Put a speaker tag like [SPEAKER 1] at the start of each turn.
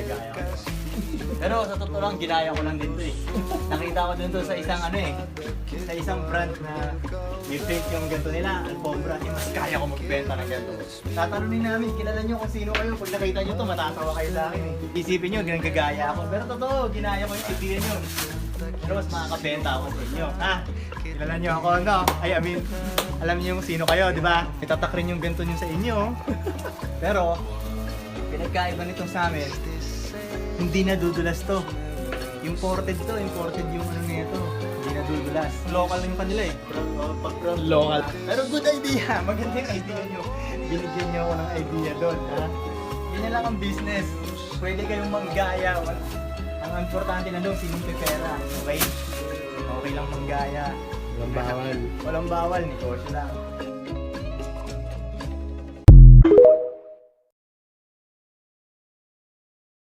[SPEAKER 1] ginagaya ko. Pero sa totoo lang, ginaya ko lang din to eh. Nakita ko din to sa isang ano eh, sa isang brand na i-fake yung ganito nila, Alfombra, eh, mas kaya ko magbenta ng ganito. Tatanungin namin, kilala nyo kung sino kayo, pag nakita nyo to, matatawa kayo sa akin eh. Isipin nyo, gagaya ako, pero totoo, ginaya ko yung idea nyo. Pero mas makakabenta ako sa inyo. Kilala nyo ako, no? I mean, alam niyo kung sino kayo, di ba? Itatak rin yung ganito nyo sa inyo. Pero, pinagkaiba nito sa amin, hindi nadudulas to. Imported to, imported yung ano nito. Hindi nadudulas. Local lang yung kanila eh.
[SPEAKER 2] Local.
[SPEAKER 1] Pero good idea, maganda yung idea nyo. Binigyan nyo ako ng idea doon, ha? Yan lang ang business. Pwede kayong manggaya. Ang importante na doon, sinong pera. Okay? Okay lang manggaya.
[SPEAKER 2] Walang bawal.
[SPEAKER 1] Walang bawal, negosyo lang.